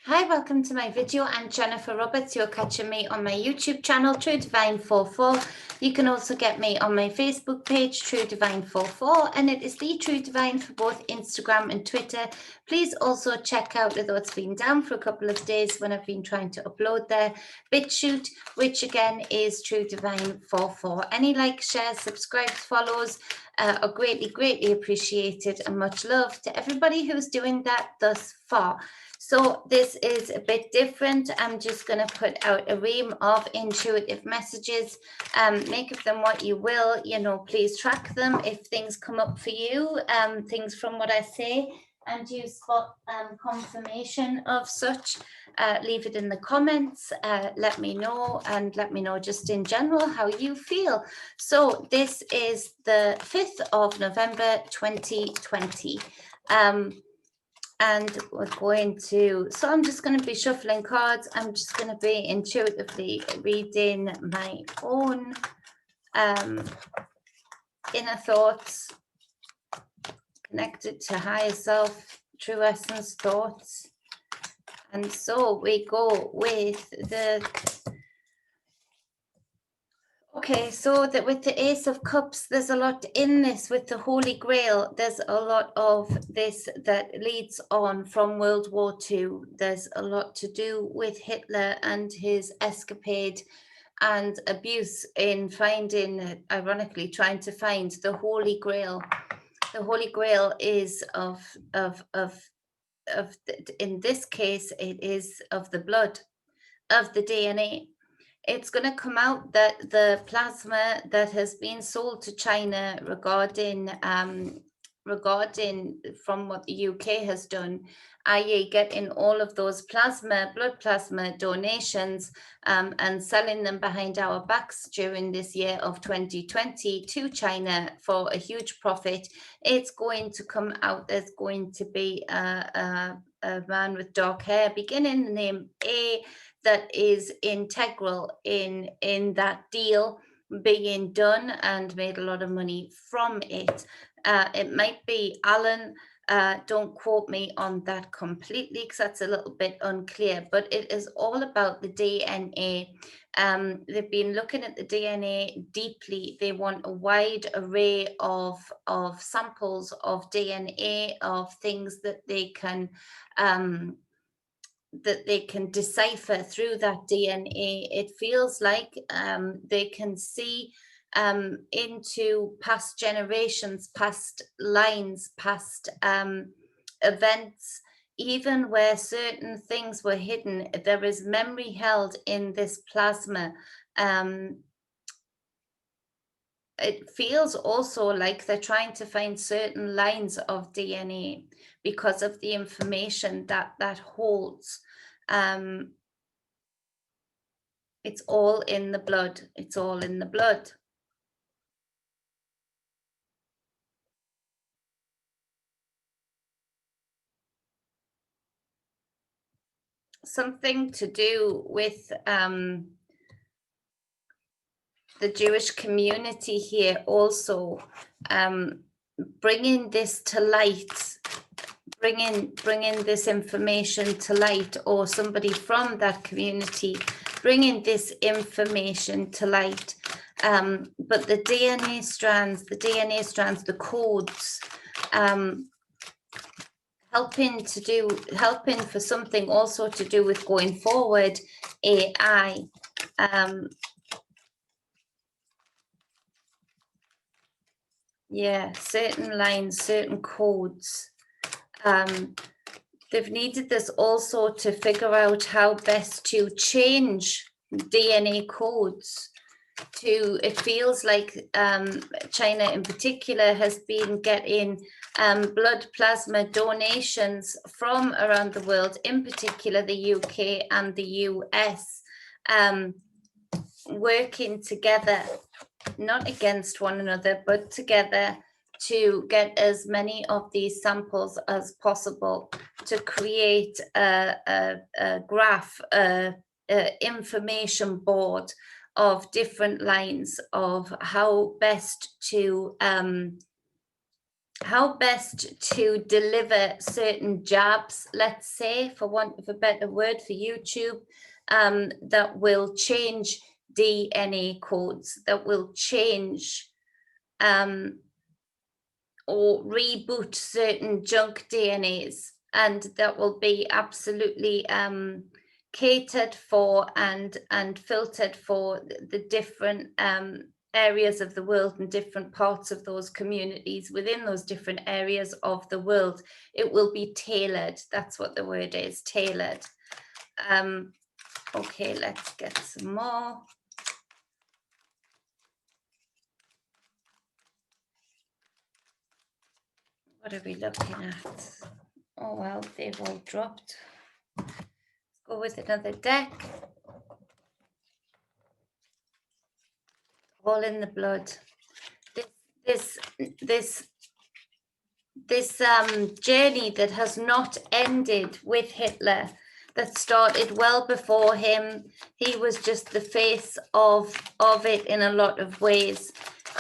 Hi, welcome to my video. I'm Jennifer Roberts. You're catching me on my YouTube channel, True Divine 44. You can also get me on my Facebook page, True Divine 44, and it is the True Divine for both Instagram and Twitter. Please also check out, although it's been down for a couple of days when I've been trying to upload there, Bitchute, which again is True Divine 44. Any likes, shares, subscribes, follows are greatly appreciated, and much love to everybody who's doing that thus far. So this is a bit different. I'm just going to put out a ream of intuitive messages. Make of them what you will. Please track them if things come up for you, things from what I say, and you spot confirmation of such. Leave it in the comments. Let me know, and let me know just in general how you feel. So this is the 5th of November 2020. And we're going to, so I'm just going to be shuffling cards. I'm just going to be intuitively reading my own inner thoughts, connected to higher self, true essence thoughts. And so we go with the, okay, so that with the Ace of Cups, there's a lot in this with the Holy Grail. There's a lot of this that leads on from World War II. There's a lot to do with Hitler and his escapade and abuse in finding, ironically, trying to find the Holy Grail. The Holy Grail is in this case, it is of the blood, of the DNA. It's going to come out that the plasma that has been sold to China regarding from what the UK has done, i.e. getting all of those blood plasma donations and selling them behind our backs during this year of 2020 to China for a huge profit. It's going to come out there's going to be a man with dark hair beginning the name A that is integral in that deal being done and made a lot of money from it. It might be Alan. Don't quote me on that completely because that's a little bit unclear, but it is all about the DNA. They've been looking at the DNA deeply. They want a wide array of samples of DNA, of things that they can decipher through that DNA. It feels like they can see into past generations, past lines, past events, even where certain things were hidden. There is memory held in this plasma. It feels also like they're trying to find certain lines of DNA because of the information that holds. It's all in the blood. It's all in the blood. Something to do with the Jewish community here also, bringing this to light, bringing this information to light, or somebody from that community bringing this information to light. But the DNA strands, the codes, helping for something also to do with going forward, AI. Yeah, certain lines, certain codes. They've needed this also to figure out how best to change DNA codes. It feels like China in particular has been getting blood plasma donations from around the world, in particular the UK and the US, working together, not against one another, but together to get as many of these samples as possible to create a graph, information board of different lines of how best to how best to deliver certain jabs, let's say, for want of a better word for YouTube, that will change DNA codes, that will change or reboot certain junk DNAs, and that will be absolutely catered for and filtered for the different areas of the world and different parts of those communities within those different areas of the world. It will be tailored. That's what the word is, tailored. Okay, let's get some more. What are we looking at? Oh, well, they've all dropped. Let's go with another deck. All in the blood. This journey that has not ended with Hitler, that started well before him. He was just the face of it in a lot of ways.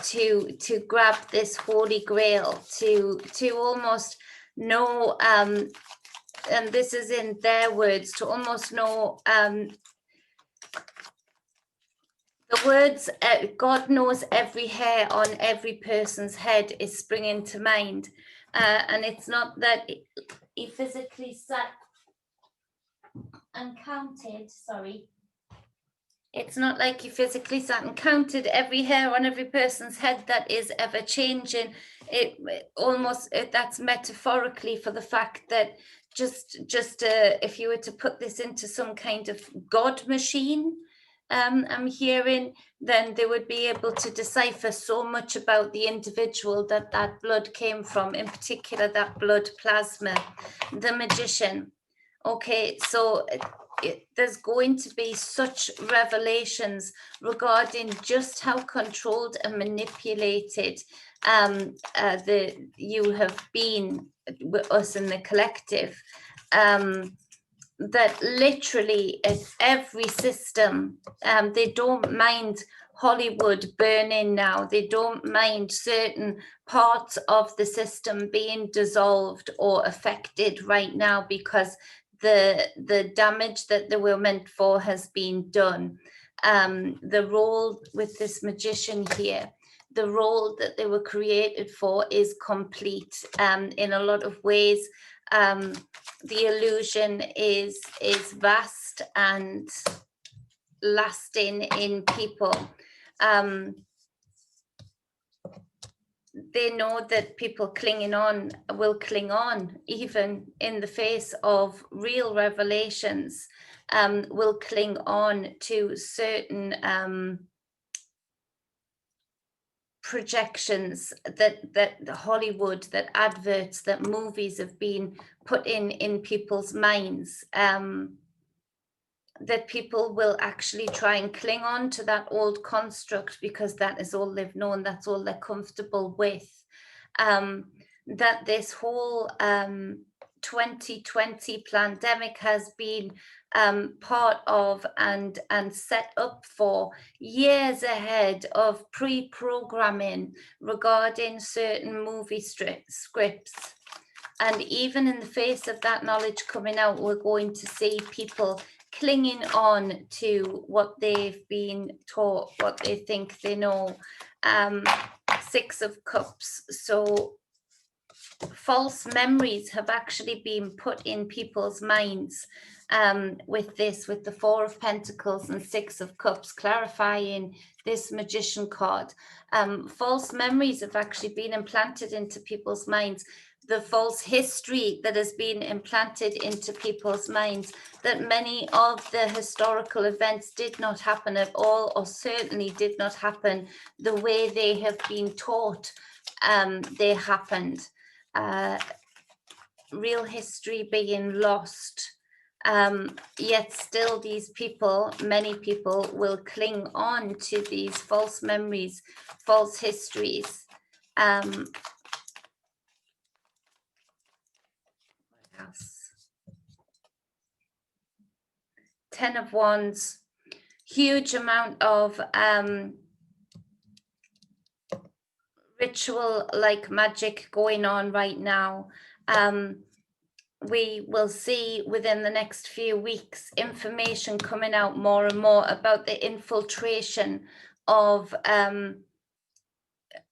To grab this holy grail, to almost know, and this is in their words, to almost know the words, God knows every hair on every person's head, is springing to mind. And it's not that he physically sat and counted, sorry. It's not like he physically sat and counted every hair on every person's head that is ever changing. It almost, that's metaphorically for the fact that just if you were to put this into some kind of God machine, I'm hearing, then they would be able to decipher so much about the individual that blood came from, in particular that blood plasma, the magician. Okay, so there's going to be such revelations regarding just how controlled and manipulated you have been with us in the collective. That literally every system, they don't mind Hollywood burning now. They don't mind certain parts of the system being dissolved or affected right now because the damage that they were meant for has been done. The role with this magician here, the role that they were created for is complete in a lot of ways. The illusion is vast and lasting in people. They know that people clinging on will cling on, even in the face of real revelations, will cling on to certain projections that Hollywood, that adverts, that movies have been put in people's minds, that people will actually try and cling on to that old construct because that is all they've known, that's all they're comfortable with. That this whole 2020 pandemic has been part of and set up for years ahead of pre-programming regarding certain movie scripts. And even in the face of that knowledge coming out, we're going to see people clinging on to what they've been taught, what they think they know. Six of Cups. So false memories have actually been put in people's minds with the Four of Pentacles and Six of Cups, clarifying this magician card. False memories have actually been implanted into people's minds. The false history that has been implanted into people's minds, that many of the historical events did not happen at all, or certainly did not happen the way they have been taught they happened. Real history being lost. Yet still these people, many people, will cling on to these false memories, false histories. What else? 10 of Wands, huge amount of ritual like magic going on right now. We will see within the next few weeks information coming out more and more about the infiltration of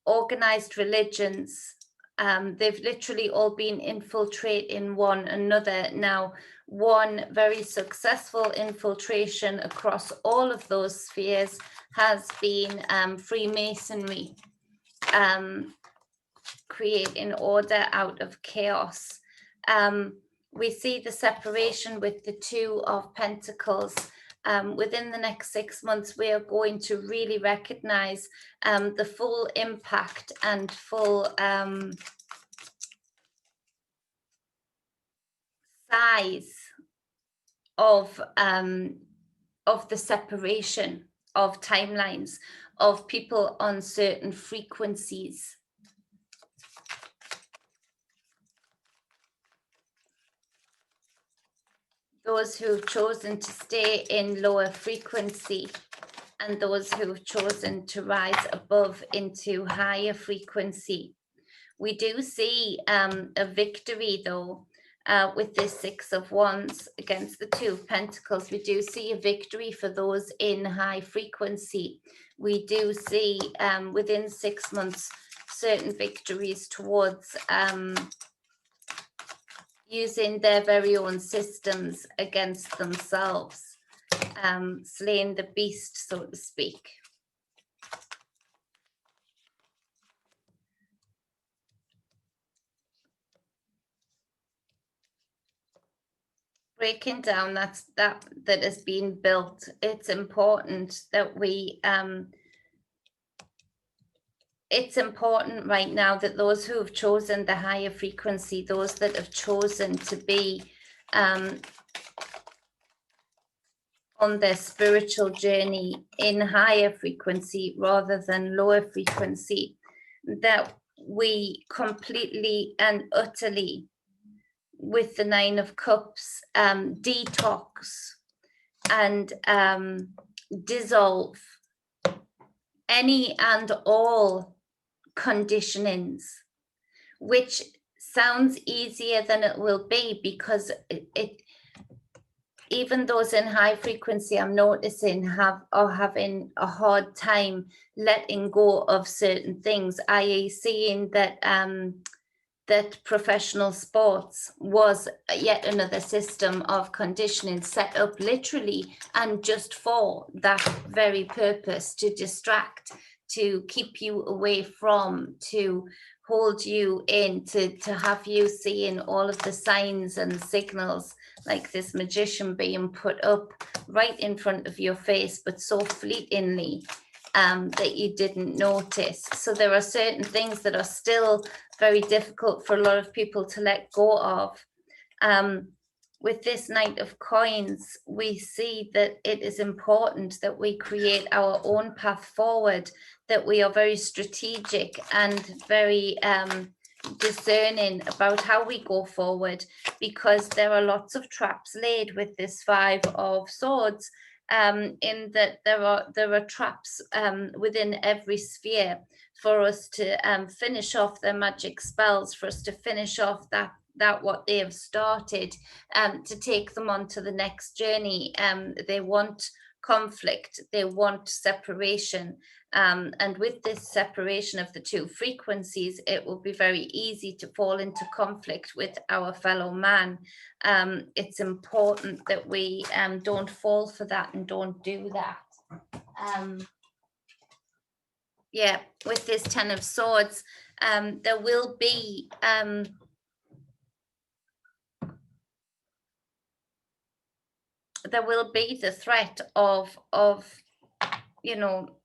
organized religions. They've literally all been infiltrating one another. Now, one very successful infiltration across all of those spheres has been Freemasonry, creating order out of chaos. We see the separation with the Two of Pentacles. Within the next 6 months, we are going to really recognize the full impact and full size of the separation of timelines of people on certain frequencies. Those who've chosen to stay in lower frequency and those who've chosen to rise above into higher frequency. We do see a victory though, with this Six of Wands against the Two of Pentacles. We do see a victory for those in high frequency. We do see within 6 months certain victories towards using their very own systems against themselves, slaying the beast, so to speak. Breaking down that has been built. It's important that we it's important right now that those who have chosen the higher frequency, those that have chosen to be on their spiritual journey in higher frequency rather than lower frequency, that we completely and utterly, with the Nine of Cups, detox and dissolve any and all conditionings, which sounds easier than it will be, because it even those in high frequency, I'm noticing, are having a hard time letting go of certain things, i.e. seeing that that professional sports was yet another system of conditioning set up literally and just for that very purpose, to distract, to keep you away from, to hold you in, to have you seeing all of the signs and signals, like this magician being put up right in front of your face, but so fleetingly that you didn't notice. So there are certain things that are still very difficult for a lot of people to let go of. With this Knight of Coins, we see that it is important that we create our own path forward, that we are very strategic and very discerning about how we go forward, because there are lots of traps laid with this Five of Swords, in that there are traps within every sphere for us to finish off their magic spells, for us to finish off that what they have started, to take them on to the next journey. They want conflict, they want separation, and with this separation of the two frequencies, it will be very easy to fall into conflict with our fellow man. It's important that we don't fall for that and don't do that. Yeah, with this Ten of Swords, there will be the threat of you know,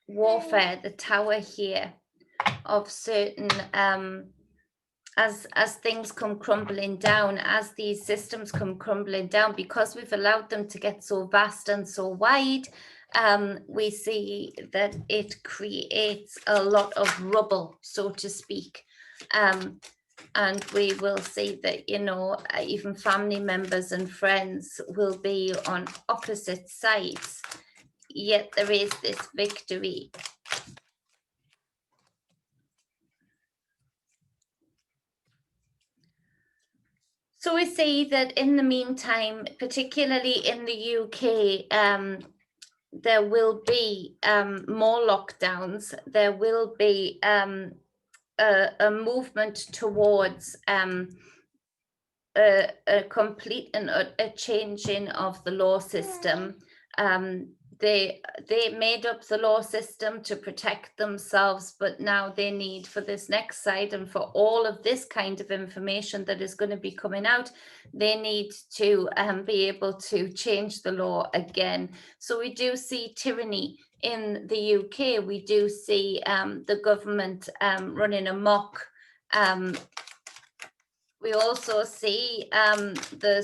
warfare, the Tower here, of certain as things come crumbling down, as these systems come crumbling down, because we've allowed them to get so vast and so wide. We see that it creates a lot of rubble, so to speak. And we will see that, you know, even family members and friends will be on opposite sides, yet there is this victory. So we see that in the meantime, particularly in the UK, there will be more lockdowns. There will be a movement towards a complete and a changing of the law system. They made up the law system to protect themselves, but now they need, for this next side and for all of this kind of information that is going to be coming out, they need to be able to change the law again. So we do see tyranny in the UK. We do see the government running amok. We also see the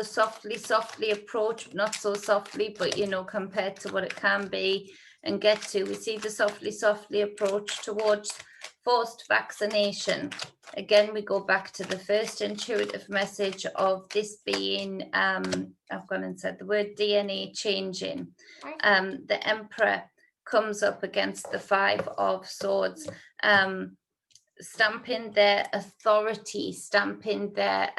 softly approach, not so softly, but compared to what it can be and get to. We see the softly approach towards forced vaccination. Again, we go back to the first intuitive message of this being, I've gone and said the word DNA changing. The Emperor comes up against the Five of Swords. Stamping their authority, stamping their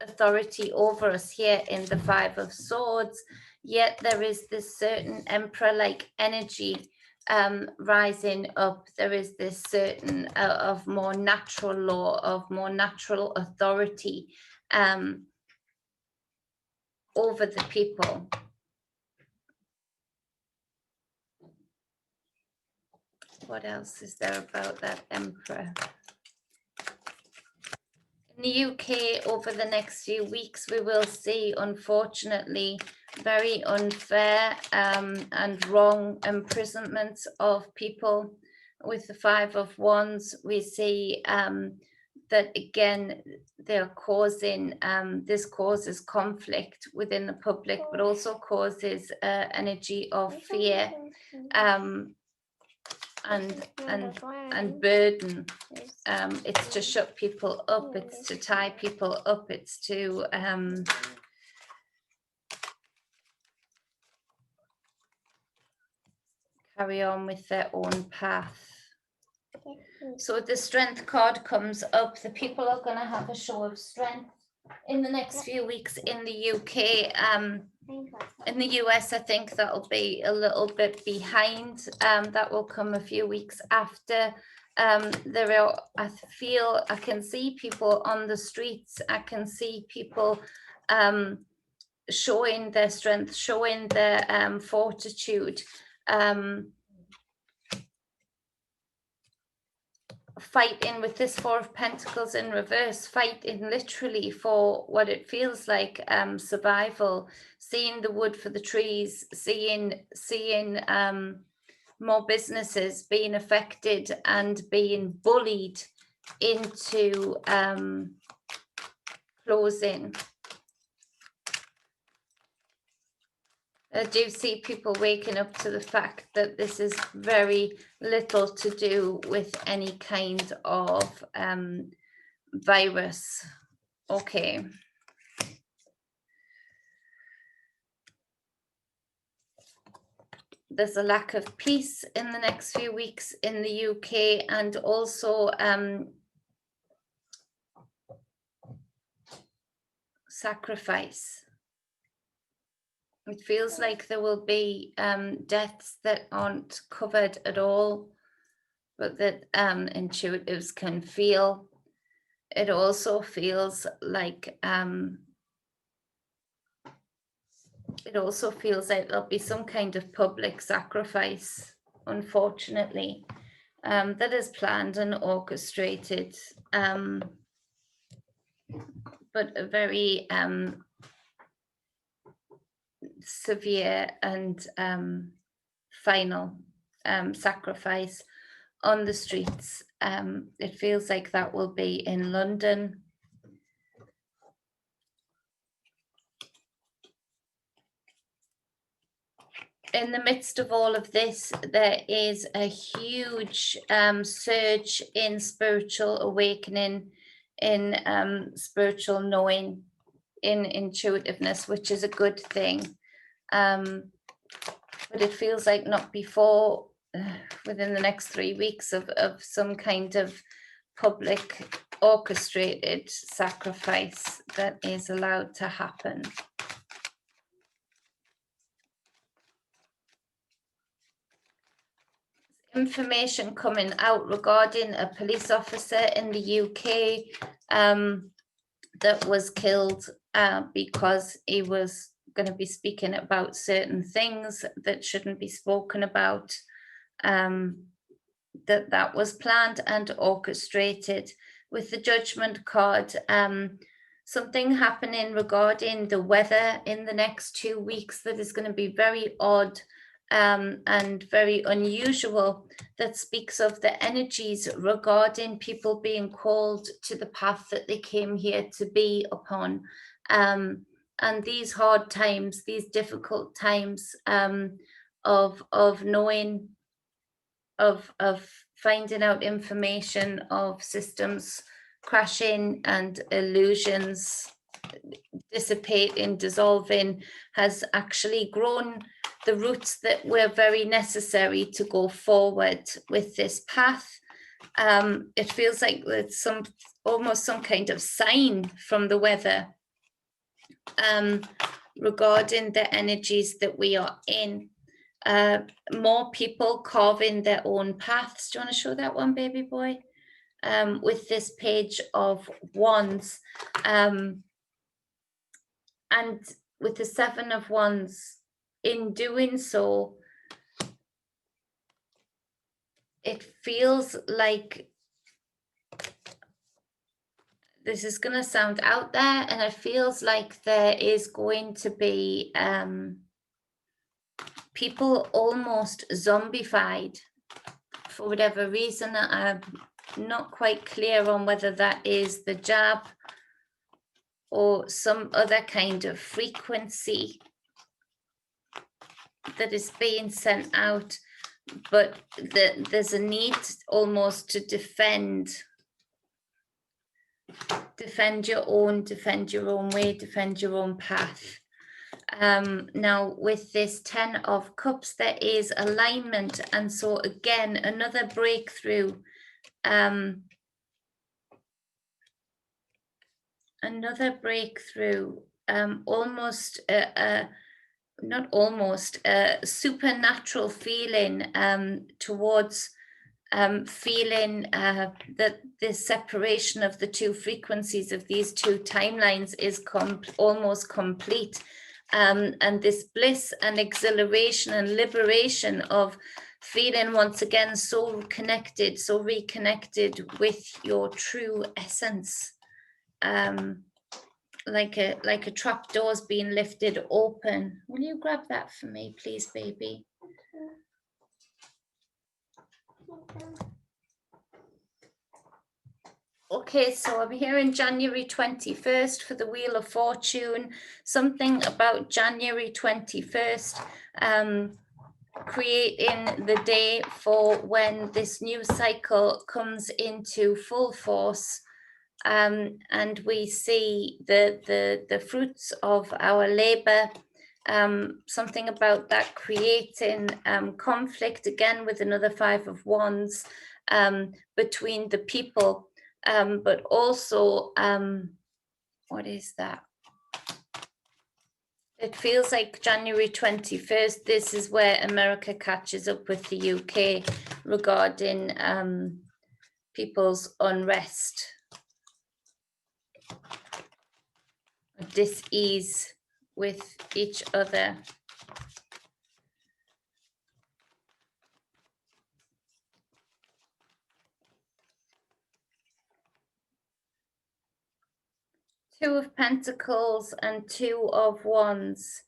authority over us here in the Five of Swords. Yet there is this certain emperor-like energy rising up. There is this certain of more natural law, of more natural authority over the people. What else is there about that emperor? In the UK, over the next few weeks, we will see, unfortunately, very unfair and wrong imprisonments of people. With the Five of Wands, we see that, again, they're causing, this causes conflict within the public, but also causes energy of fear. And burden. It's to shut people up, it's to tie people up, it's to carry on with their own path. So the Strength card comes up. The people are going to have a show of strength in the next few weeks in the UK. In the US, I think that'll be a little bit behind. That will come a few weeks after. I can see people on the streets. I can see people showing their strength, showing their fortitude, fighting with this Four of Pentacles in reverse, fighting literally for what it feels like survival, seeing the wood for the trees, seeing more businesses being affected and being bullied into closing. I do see people waking up to the fact that this is very little to do with any kind of virus. Okay. There's a lack of peace in the next few weeks in the UK, and also sacrifice. It feels like there will be deaths that aren't covered at all, but that intuitives can feel. It also feels like there'll be some kind of public sacrifice, unfortunately, that is planned and orchestrated, but a very severe and final sacrifice on the streets. It feels like that will be in London. In the midst of all of this, there is a huge surge in spiritual awakening, in spiritual knowing, in intuitiveness, which is a good thing. But it feels like not before, within the next 3 weeks, of some kind of public orchestrated sacrifice that is allowed to happen. Information coming out regarding a police officer in the UK that was killed because he was going to be speaking about certain things that shouldn't be spoken about. That was planned and orchestrated. With the judgment card, something happening regarding the weather in the next 2 weeks that is going to be very odd and very unusual, that speaks of the energies regarding people being called to the path that they came here to be upon. And these hard times, these difficult times of knowing, of finding out information, of systems crashing and illusions dissipating, dissolving, has actually grown the roots that were very necessary to go forward with this path. It feels like it's almost some kind of sign from the weather regarding the energies that we are in. More people carving their own paths. Do you want to show that one, baby boy? With this page of wands, and with the 7 of wands, in doing so, it feels like, this is going to sound out there, and it feels like there is going to be people almost zombified for whatever reason. I'm not quite clear on whether that is the jab or some other kind of frequency that is being sent out, but there's a need almost to defend your own way, defend your own path. Now with this 10 of Cups, there is alignment, and so again another breakthrough, almost not almost a supernatural feeling towards feeling that the separation of the two frequencies of these two timelines is almost complete, and this bliss and exhilaration and liberation of feeling once again so connected, so reconnected with your true essence, like a trap door's being lifted open. Will you grab that for me, please, baby? Okay, so I'm hearing January 21st for the Wheel of Fortune. Something about January 21st, creating the day for when this new cycle comes into full force. And we see the fruits of our labor, something about that creating conflict, again with another 5 of Wands, between the people, but also, what is that? It feels like January 21st, this is where America catches up with the UK regarding people's unrest, dis-ease with each other. Two of Pentacles and 2 of Wands.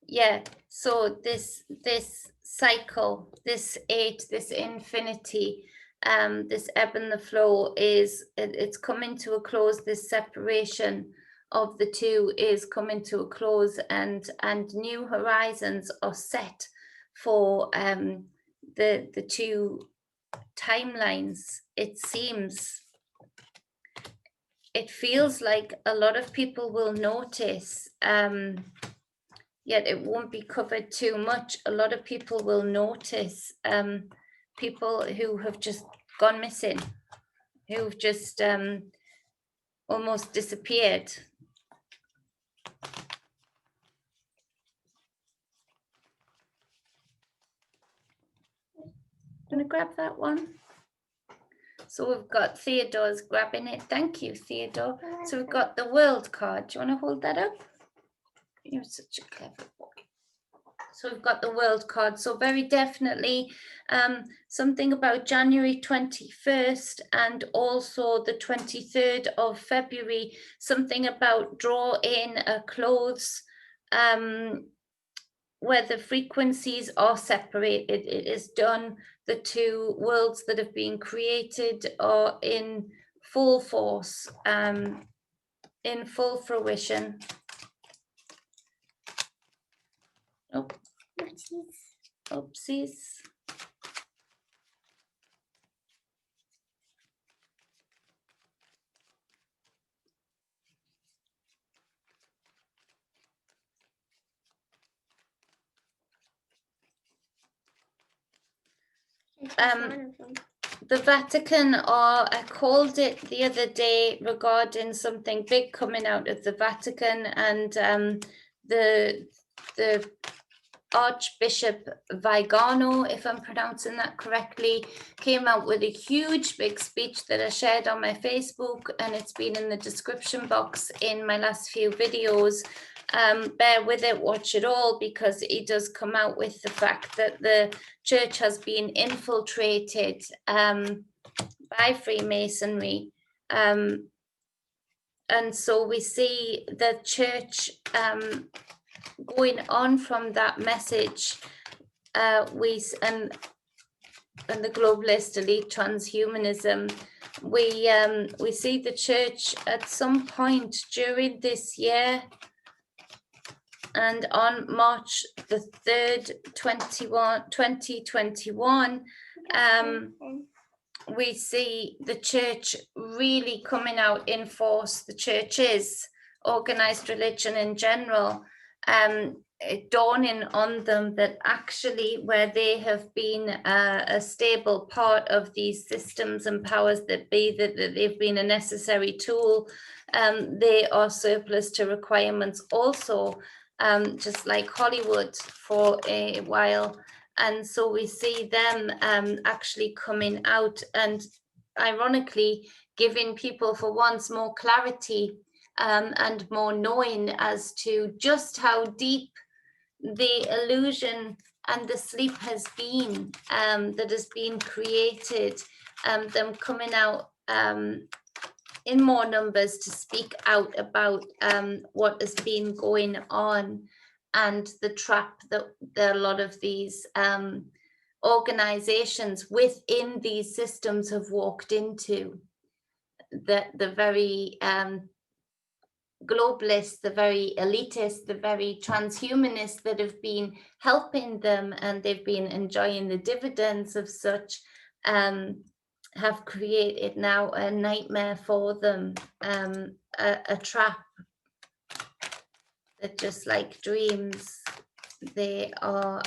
Yeah, so this cycle, this 8, this infinity, this ebb and the flow it's coming to a close. This separation of the two is coming to a close, and new horizons are set for the two timelines. It seems, it feels like a lot of people will notice, yet it won't be covered too much. A lot of people will notice people who have just gone missing, who've just almost disappeared. Gonna grab that one. So we've got Theodore's grabbing it. Thank you, Theodore. So we've got the world card. Do you want to hold that up? You're such a clever boy. So we've got the world card. So very definitely something about January 21st and also the 23rd of February, something about draw in a close, where the frequencies are separated. It is done. The two worlds that have been created are in full force, in full fruition. Oh, oopsies. The Vatican I called it the other day regarding something big coming out of the Vatican, and the Archbishop Vigano, if I'm pronouncing that correctly, came out with a huge big speech that I shared on my Facebook, and it's been in the description box in my last few videos. Bear with it, watch it all, because he does come out with the fact that the church has been infiltrated by Freemasonry. And so we see the church going on from that message, and the globalist elite transhumanism. We see the church at some point during this year, and on March the 3rd, 2021, we see the church really coming out in force. The churches, organized religion in general, dawning on them that actually where they have been a stable part of these systems and powers that be, that they've been a necessary tool, they are surplus to requirements also, just like Hollywood for a while. And so we see them actually coming out and ironically giving people for once more clarity and more knowing as to just how deep the illusion and the sleep has been that has been created, them coming out in more numbers to speak out about what has been going on, and the trap that a lot of these organizations within these systems have walked into, that the very globalists, the very elitists, the very transhumanists that have been helping them and they've been enjoying the dividends of such, have created now a nightmare for them, a trap that just like dreams, they are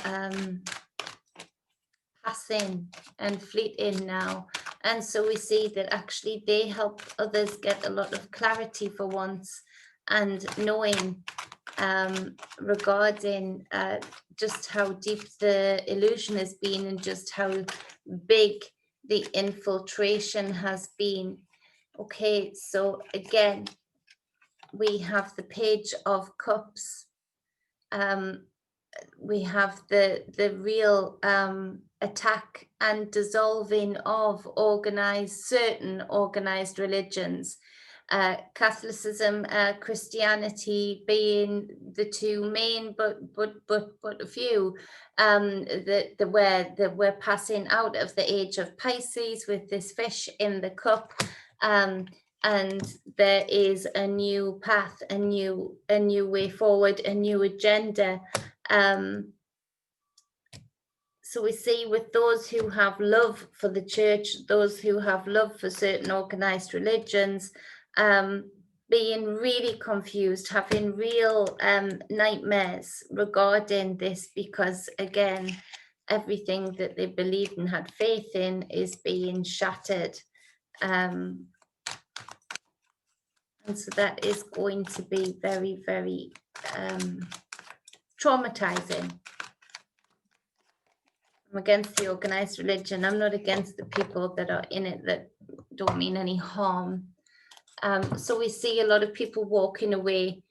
passing and fleeting now. And so we see that actually they help others get a lot of clarity for once, and knowing regarding just how deep the illusion has been and just how big the infiltration has been. Okay, so again, we have the Page of Cups. We have the real attack and dissolving of certain organized religions, Catholicism, Christianity being the two main, but a few, that we're passing out of the age of Pisces with this fish in the cup, and there is a new path, a new way forward, a new agenda. So we see with those who have love for the church, those who have love for certain organized religions, being really confused, having real nightmares regarding this, because again, everything that they believed and had faith in is being shattered. And so that is going to be very, very traumatizing. I'm against the organized religion. I'm not against the people that are in it that don't mean any harm. So we see a lot of people walking away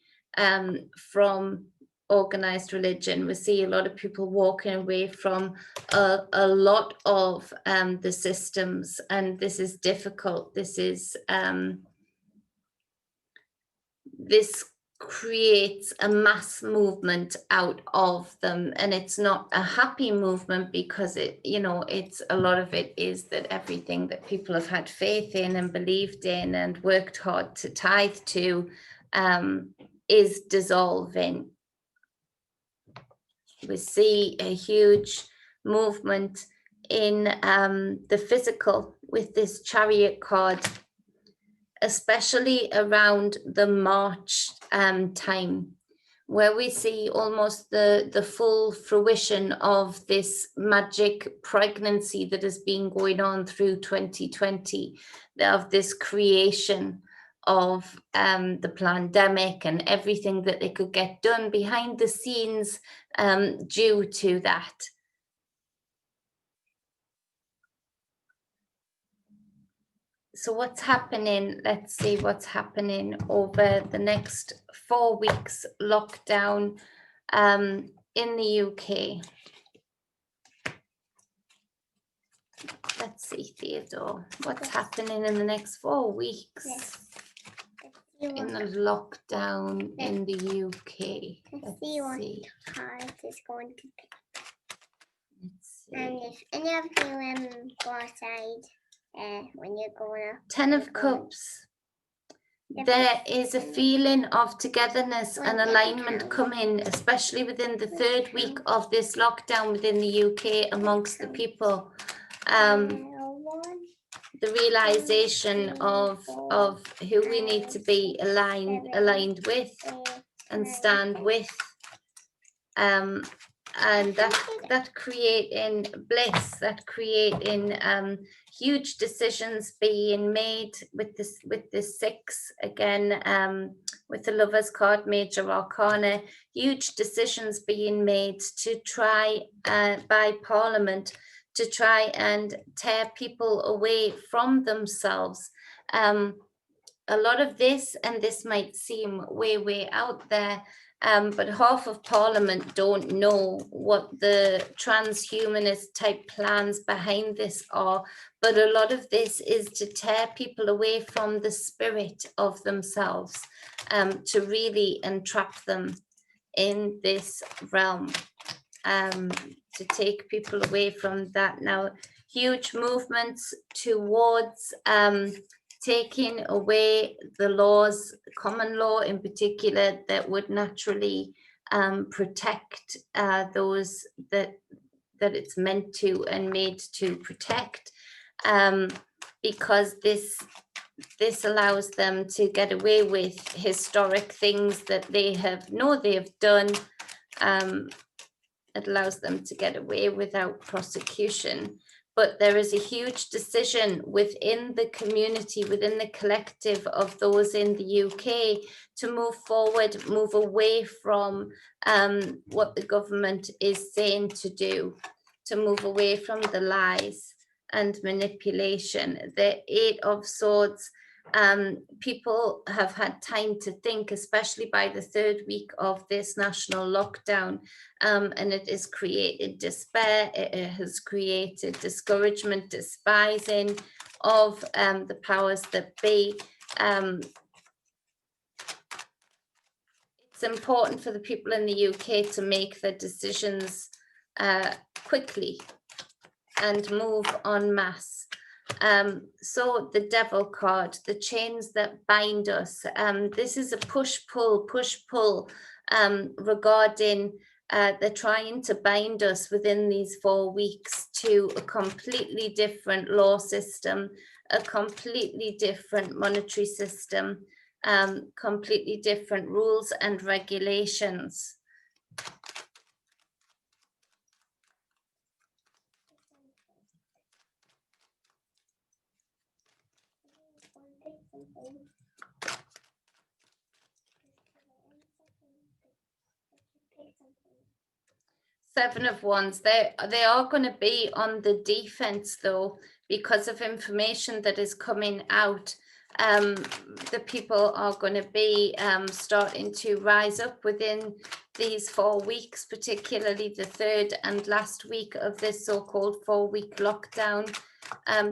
from organized religion. We see a lot of people walking away from a lot of the systems, and this is difficult. This creates a mass movement out of them, and it's not a happy movement, because it's a lot of it is that everything that people have had faith in and believed in and worked hard to tithe to is dissolving. We see a huge movement in the physical with this Chariot card, especially around the March time, where we see almost the full fruition of this magic pregnancy that has been going on through 2020, of this creation of the pandemic and everything that they could get done behind the scenes due to that. So what's happening? Let's see what's happening over the next 4 weeks lockdown in the UK. Let's see, Theodore, what's happening in the next 4 weeks in the lockdown in the UK? Let's see what card is going to pick. Let's see. And if any of you go outside, when you're going up. 10 of Cups. There is a feeling of togetherness and alignment coming, especially within the 3rd week of this lockdown within the UK amongst the people. The realization of who we need to be aligned with and stand with. And that creating bliss, that creating huge decisions being made with this 6 again, with the Lovers card, Major Arcana, huge decisions being made to try by Parliament to try and tear people away from themselves. A lot of this, and this might seem way out there, but half of Parliament don't know what the transhumanist type plans behind this are. But a lot of this is to tear people away from the spirit of themselves, to really entrap them in this realm, to take people away from that. Now, huge movements towards taking away the laws, common law in particular, that would naturally protect those that it's meant to and made to protect, because this allows them to get away with historic things that they have done. It allows them to get away without prosecution. But there is a huge decision within the community, within the collective of those in the UK, to move forward, move away from what the government is saying to do, to move away from the lies and manipulation. The 8 of Swords, people have had time to think, especially by the 3rd week of this national lockdown, and it has created despair, it has created discouragement, despising of the powers that be. It's important for the people in the UK to make their decisions quickly and move en masse. So the Devil card, the chains that bind us, this is a push-pull regarding they're trying to bind us within these 4 weeks to a completely different law system, a completely different monetary system, completely different rules and regulations. Seven of Wands. They are going to be on the defense though, because of information that is coming out. The people are going to be starting to rise up within these 4 weeks, particularly the third and last week of this so-called 4-week lockdown,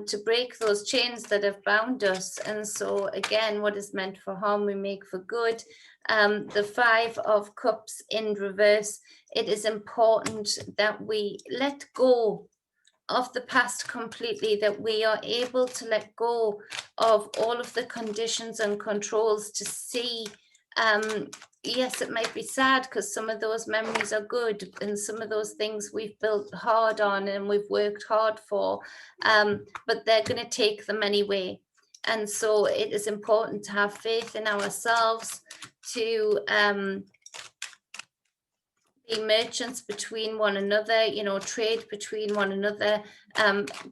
to break those chains that have bound us. And so again, what is meant for harm we make for good. The 5 of Cups in reverse. It is important that we let go of the past completely, that we are able to let go of all of the conditions and controls to see, yes, it might be sad because some of those memories are good and some of those things we've built hard on and we've worked hard for, but they're going to take them anyway. And so it is important to have faith in ourselves, to be merchants between one another, you know, trade between one another,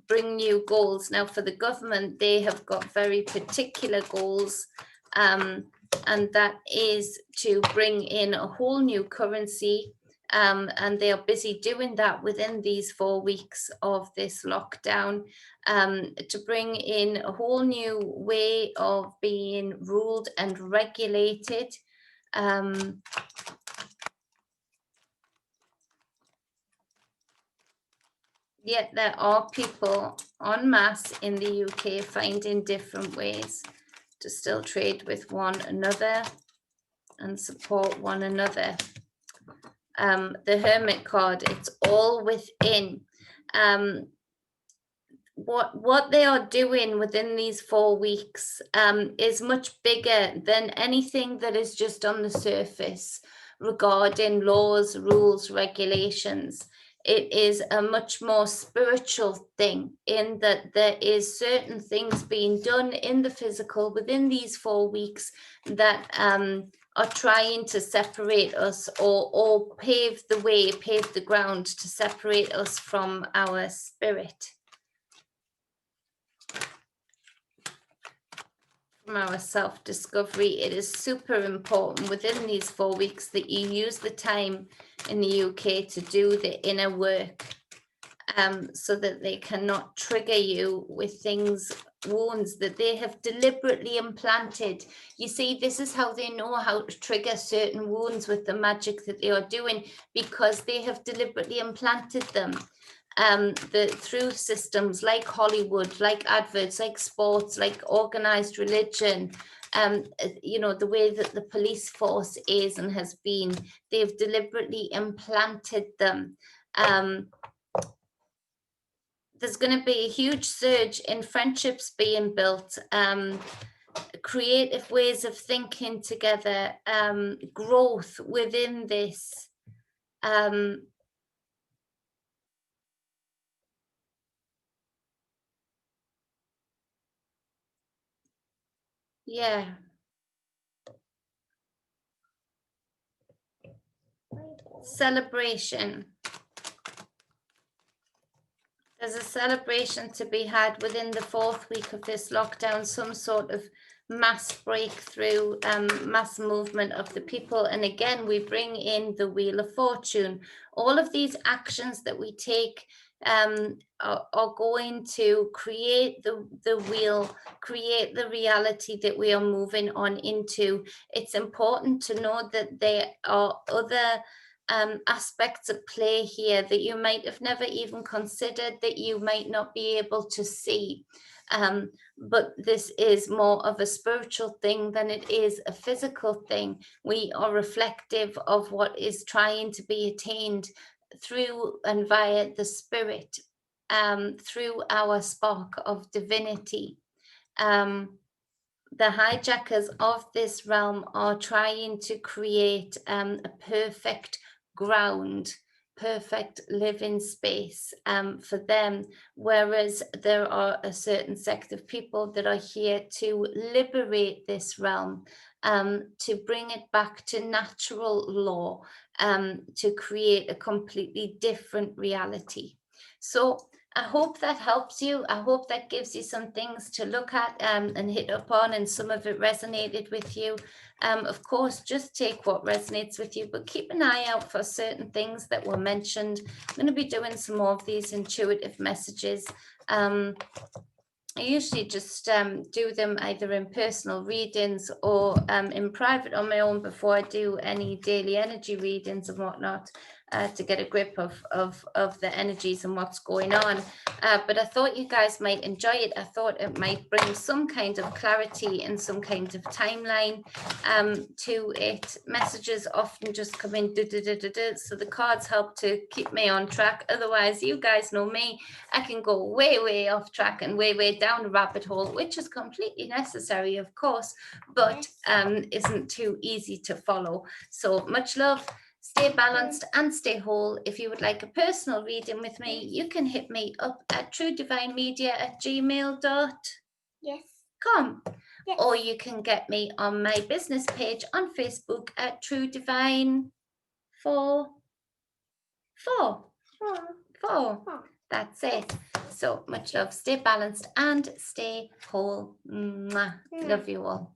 bring new goals. Now for the government, they have got very particular goals, and that is to bring in a whole new currency, and they are busy doing that within these 4 weeks of this lockdown, to bring in a whole new way of being ruled and regulated. Yet there are people en masse in the UK finding different ways to still trade with one another and support one another. The Hermit card, it's all within. What they are doing within these 4 weeks is much bigger than anything that is just on the surface regarding laws, rules, regulations. It is a much more spiritual thing, in that there is certain things being done in the physical within these 4 weeks that are trying to separate us, or pave the way, pave the ground to separate us from our spirit, from our self-discovery. It is super important within these 4 weeks that you use the time in the UK to do the inner work, so that they cannot trigger you with things, wounds that they have deliberately implanted. You see, this is how they know how to trigger certain wounds with the magic that they are doing, because they have deliberately implanted them. Through systems like Hollywood, like adverts, like sports, like organized religion, you know, the way that the police force is and has been, they've deliberately implanted them. There's going to be a huge surge in friendships being built, creative ways of thinking together, growth within this. Yeah. Celebration. There's a celebration to be had within the 4th week of this lockdown, some sort of mass breakthrough, mass movement of the people. And again, we bring in the Wheel of Fortune. All of these actions that we take are going to create the wheel, create the reality that we are moving on into. It's important to know that there are other aspects at play here that you might have never even considered, that you might not be able to see. But this is more of a spiritual thing than it is a physical thing. We are reflective of what is trying to be attained through and via the spirit, through our spark of divinity. The hijackers of this realm are trying to create a perfect ground, perfect living space for them, whereas there are a certain sect of people that are here to liberate this realm, to bring it back to natural law, to create a completely different reality. So I hope that helps you. I hope that gives you some things to look at and hit upon, and some of it resonated with you. Of course, just take what resonates with you, but keep an eye out for certain things that were mentioned. I'm going to be doing some more of these intuitive messages. I usually just do them either in personal readings or in private on my own before I do any daily energy readings and whatnot, to get a grip of the energies and what's going on. But I thought you guys might enjoy it. I thought it might bring some kind of clarity and some kind of timeline to it. Messages often just come in, so the cards help to keep me on track. Otherwise, you guys know me, I can go way off track and way down the rabbit hole, which is completely necessary, of course, but isn't too easy to follow. So much love. Stay balanced and stay whole. If you would like a personal reading with me, you can hit me up at truedivinemedia@gmail.com. Yes. Yes. Or you can get me on my business page on Facebook at True Divine 4. That's it. So much love. Stay balanced and stay whole. Mwah. Love you all.